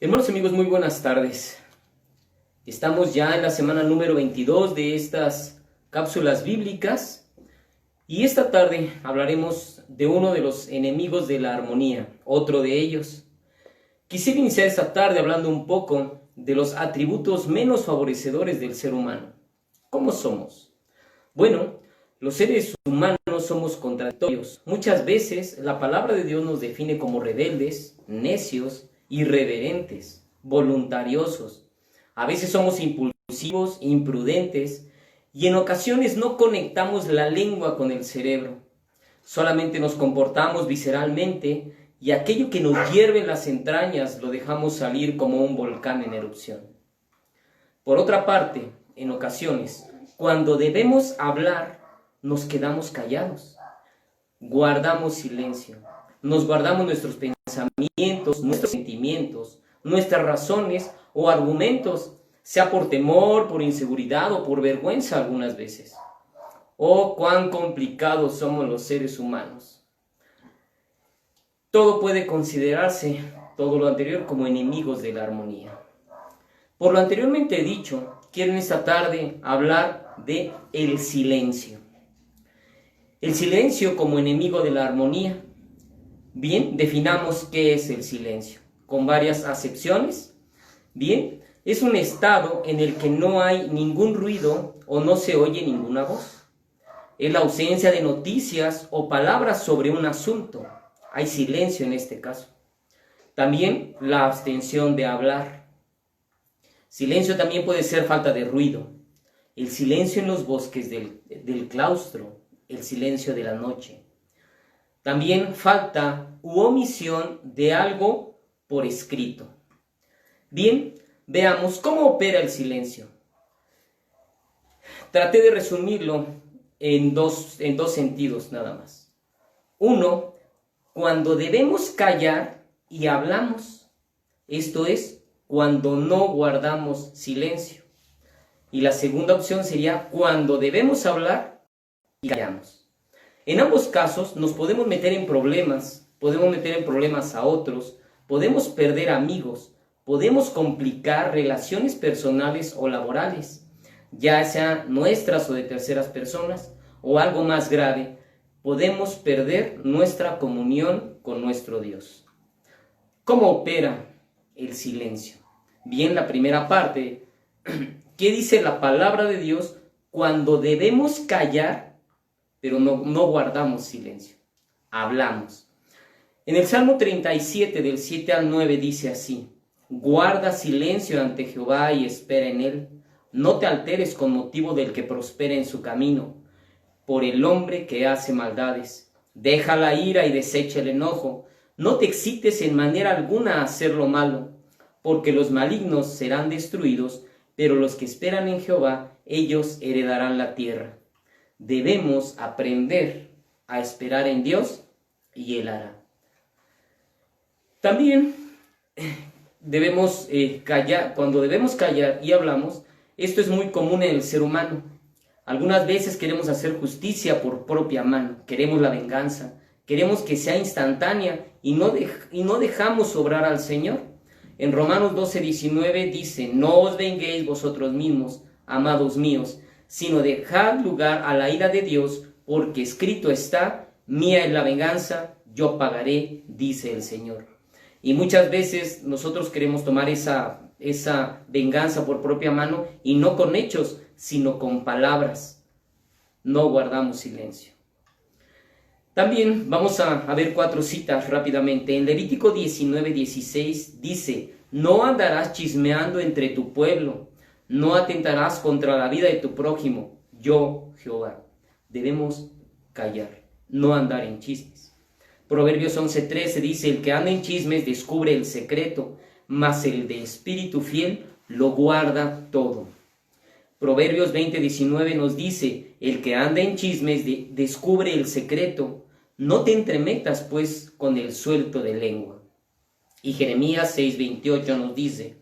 Hermanos amigos, muy buenas tardes. Estamos ya en la semana número 22 de estas cápsulas bíblicas y esta tarde hablaremos de uno de los enemigos de la armonía, otro de ellos. Quisiera iniciar esta tarde hablando un poco de los atributos menos favorecedores del ser humano. ¿Cómo somos? Bueno, los seres humanos somos contradictorios. Muchas veces la palabra de Dios nos define como rebeldes, necios, irreverentes, voluntariosos. A veces somos impulsivos, imprudentes y en ocasiones no conectamos la lengua con el cerebro. Solamente nos comportamos visceralmente y aquello que nos hierve en las entrañas lo dejamos salir como un volcán en erupción. Por otra parte, en ocasiones, cuando debemos hablar, nos quedamos callados. Guardamos silencio. Nos guardamos nuestros pensamientos, nuestros sentimientos, nuestras razones o argumentos, sea por temor, por inseguridad o por vergüenza algunas veces. Oh, cuán complicados somos los seres humanos. Todo puede considerarse, todo lo anterior, como enemigos de la armonía. Por lo anteriormente dicho, quiero en esta tarde hablar de el silencio. El silencio como enemigo de la armonía. Bien, definamos qué es el silencio, con varias acepciones. Bien, es un estado en el que no hay ningún ruido o no se oye ninguna voz. Es la ausencia de noticias o palabras sobre un asunto. Hay silencio en este caso. También la abstención de hablar. Silencio también puede ser falta de ruido. El silencio en los bosques del claustro, el silencio de la noche. También falta u omisión de algo por escrito. Bien, veamos cómo opera el silencio. Traté de resumirlo en dos sentidos nada más. Uno, cuando debemos callar y hablamos. Esto es, cuando no guardamos silencio. Y la segunda opción sería cuando debemos hablar y callamos. En ambos casos nos podemos meter en problemas, podemos meter en problemas a otros, podemos perder amigos, podemos complicar relaciones personales o laborales, ya sean nuestras o de terceras personas, o algo más grave, podemos perder nuestra comunión con nuestro Dios. ¿Cómo opera el silencio? Bien, la primera parte, ¿qué dice la palabra de Dios cuando debemos callar? Pero no guardamos silencio, hablamos. En el Salmo 37, del 7 al 9, dice así: guarda silencio ante Jehová y espera en él. No te alteres con motivo del que prospera en su camino, por el hombre que hace maldades. Deja la ira y desecha el enojo. No te excites en manera alguna a hacer lo malo, porque los malignos serán destruidos, pero los que esperan en Jehová, ellos heredarán la tierra. Debemos aprender a esperar en Dios y Él hará. También debemos callar. Cuando debemos callar y hablamos, esto es muy común en el ser humano. Algunas veces queremos hacer justicia por propia mano, queremos la venganza, queremos que sea instantánea y no dejamos obrar al Señor. En Romanos 12:19 dice: no os venguéis vosotros mismos, amados míos, sino dejad lugar a la ira de Dios, porque escrito está: mía es la venganza, yo pagaré, dice el Señor. Y muchas veces nosotros queremos tomar esa venganza por propia mano, y no con hechos, sino con palabras. No guardamos silencio. También vamos a ver 4 citas rápidamente. En Levítico 19:16 dice: no andarás chismeando entre tu pueblo, no atentarás contra la vida de tu prójimo, yo, Jehová. Debemos callar, no andar en chismes. Proverbios 11:13 dice: el que anda en chismes descubre el secreto, mas el de espíritu fiel lo guarda todo. Proverbios 20:19 nos dice: el que anda en chismes descubre el secreto, no te entremetas pues con el suelto de lengua. Y Jeremías 6:28 nos dice: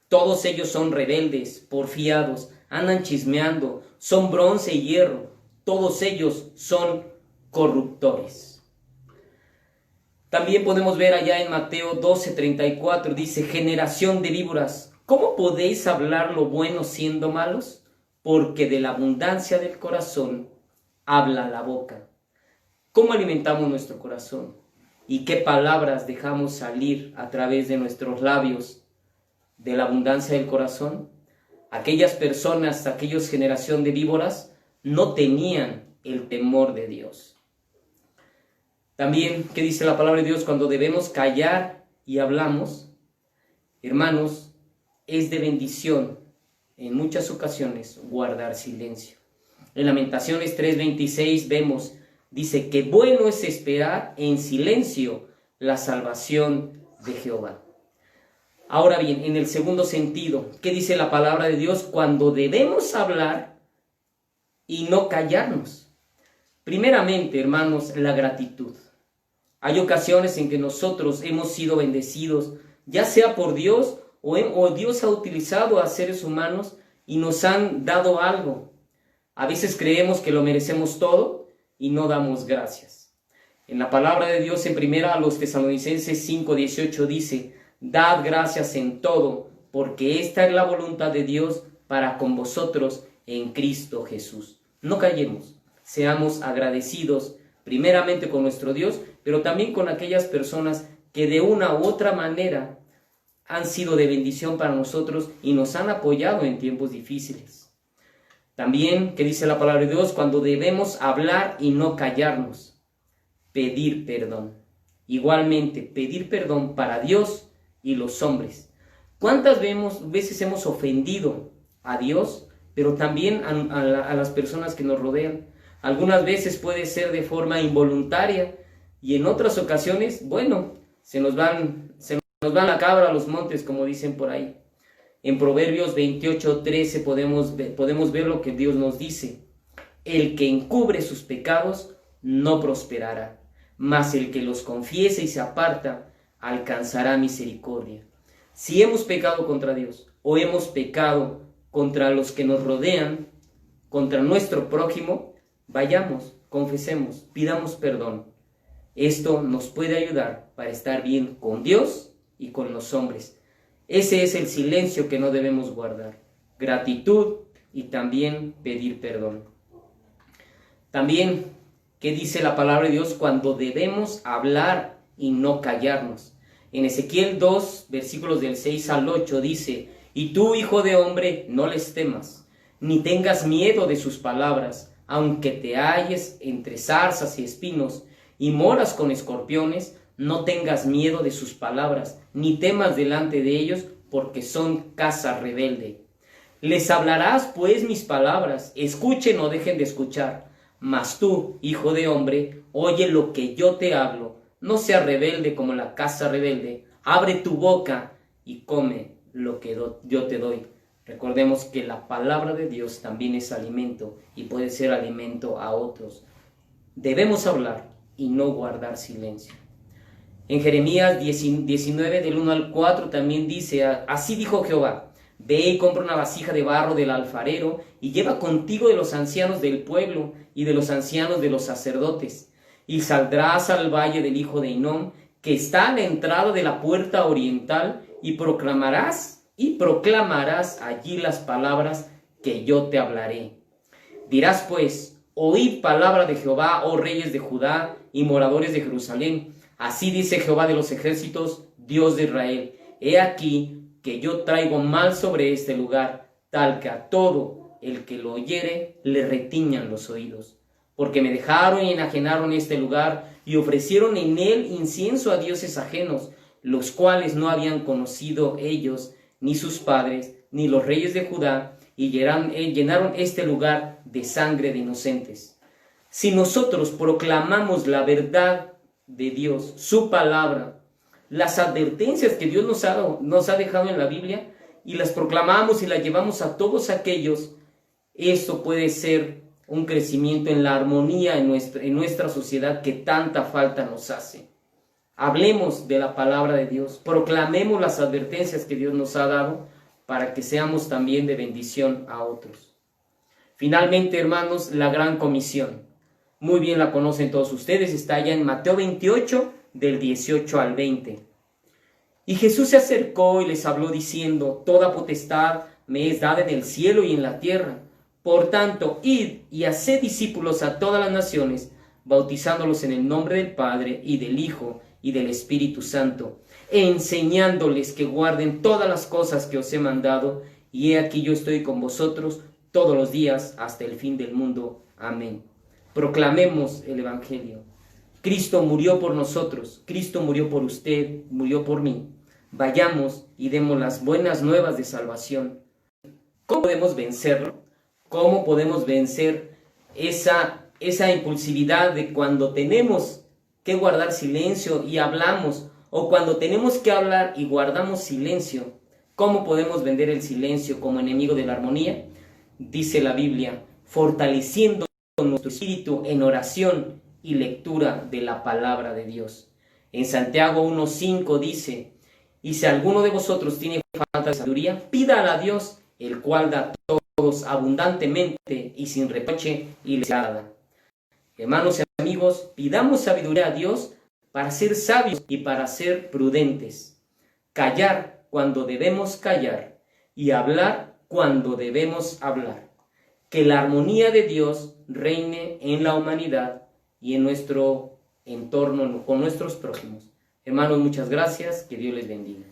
todos ellos son rebeldes, porfiados, andan chismeando, son bronce y hierro, todos ellos son corruptores. También podemos ver allá en Mateo 12:34, dice, generación de víboras, ¿cómo podéis hablar lo bueno siendo malos? Porque de la abundancia del corazón habla la boca. ¿Cómo alimentamos nuestro corazón? ¿Y qué palabras dejamos salir a través de nuestros labios de la abundancia del corazón? Aquellas personas, aquellos generación de víboras, no tenían el temor de Dios. También, ¿qué dice la palabra de Dios? Cuando debemos callar y hablamos, hermanos, es de bendición en muchas ocasiones guardar silencio. En Lamentaciones 3:26 vemos, dice que bueno es esperar en silencio la salvación de Jehová. Ahora bien, en el segundo sentido, ¿qué dice la palabra de Dios? Cuando debemos hablar y no callarnos. Primeramente, hermanos, la gratitud. Hay ocasiones en que nosotros hemos sido bendecidos, ya sea por Dios o Dios ha utilizado a seres humanos y nos han dado algo. A veces creemos que lo merecemos todo y no damos gracias. En la palabra de Dios en primera a los Tesalonicenses 5:18 dice, dad gracias en todo, porque esta es la voluntad de Dios para con vosotros en Cristo Jesús. No callemos, seamos agradecidos primeramente con nuestro Dios, pero también con aquellas personas que de una u otra manera han sido de bendición para nosotros y nos han apoyado en tiempos difíciles. También, ¿qué dice la palabra de Dios? Cuando debemos hablar y no callarnos, pedir perdón. Igualmente, pedir perdón para Dios y los hombres. ¿Cuántas veces hemos ofendido a Dios, pero también a las personas que nos rodean? Algunas veces puede ser de forma involuntaria y en otras ocasiones, bueno, se nos van la cabra a los montes, como dicen por ahí. En Proverbios 28:13 podemos ver lo que Dios nos dice. El que encubre sus pecados no prosperará, mas el que los confiese y se aparta alcanzará misericordia. Si hemos pecado contra Dios o hemos pecado contra los que nos rodean, contra nuestro prójimo, vayamos, confesemos, pidamos perdón. Esto nos puede ayudar para estar bien con Dios y con los hombres. Ese es el silencio que no debemos guardar. Gratitud y también pedir perdón. También, ¿qué dice la palabra de Dios? Cuando debemos hablar y no callarnos. En Ezequiel 2, versículos del 6 al 8 dice, y tú, hijo de hombre, no les temas, ni tengas miedo de sus palabras, aunque te halles entre zarzas y espinos, y moras con escorpiones, no tengas miedo de sus palabras, ni temas delante de ellos, porque son casa rebelde. Les hablarás pues mis palabras, escuchen o dejen de escuchar. Mas tú, hijo de hombre, oye lo que yo te hablo, no seas rebelde como la casa rebelde, abre tu boca y come lo que yo te doy. Recordemos que la palabra de Dios también es alimento y puede ser alimento a otros. Debemos hablar y no guardar silencio. En Jeremías 19 del 1 al 4 también dice, así dijo Jehová, ve y compra una vasija de barro del alfarero y lleva contigo de los ancianos del pueblo y de los ancianos de los sacerdotes, y saldrás al valle del hijo de Hinnom, que está a la entrada de la puerta oriental, y proclamarás allí las palabras que yo te hablaré. Dirás pues, oíd palabra de Jehová, oh reyes de Judá y moradores de Jerusalén. Así dice Jehová de los ejércitos, Dios de Israel, he aquí que yo traigo mal sobre este lugar, tal que a todo el que lo oyere le retiñan los oídos. Porque me dejaron y enajenaron este lugar, y ofrecieron en él incienso a dioses ajenos, los cuales no habían conocido ellos, ni sus padres, ni los reyes de Judá, y llenaron este lugar de sangre de inocentes. Si nosotros proclamamos la verdad de Dios, su palabra, las advertencias que Dios nos ha dejado en la Biblia, y las proclamamos y las llevamos a todos aquellos, esto puede ser un crecimiento en la armonía en nuestra sociedad que tanta falta nos hace. Hablemos de la palabra de Dios, proclamemos las advertencias que Dios nos ha dado para que seamos también de bendición a otros. Finalmente, hermanos, la gran comisión. Muy bien la conocen todos ustedes, está allá en Mateo 28, del 18 al 20. Y Jesús se acercó y les habló diciendo: Toda potestad me es dada en el cielo y en la tierra. Por tanto, id y haced discípulos a todas las naciones, bautizándolos en el nombre del Padre, y del Hijo, y del Espíritu Santo, enseñándoles que guarden todas las cosas que os he mandado, y he aquí yo estoy con vosotros todos los días hasta el fin del mundo. Amén. Proclamemos el Evangelio. Cristo murió por nosotros, Cristo murió por usted, murió por mí. Vayamos y demos las buenas nuevas de salvación. ¿Cómo podemos vencerlo? ¿Cómo podemos vencer esa impulsividad de cuando tenemos que guardar silencio y hablamos, o cuando tenemos que hablar y guardamos silencio? ¿Cómo podemos vender el silencio como enemigo de la armonía? Dice la Biblia: fortaleciendo nuestro espíritu en oración y lectura de la palabra de Dios. En Santiago 1:5 dice: y si alguno de vosotros tiene falta de sabiduría, pídala a Dios, el cual da a todos abundantemente y sin reproche, y les dará. Hermanos y amigos, pidamos sabiduría a Dios para ser sabios y para ser prudentes. Callar cuando debemos callar y hablar cuando debemos hablar. Que la armonía de Dios reine en la humanidad y en nuestro entorno, con nuestros prójimos. Hermanos, muchas gracias. Que Dios les bendiga.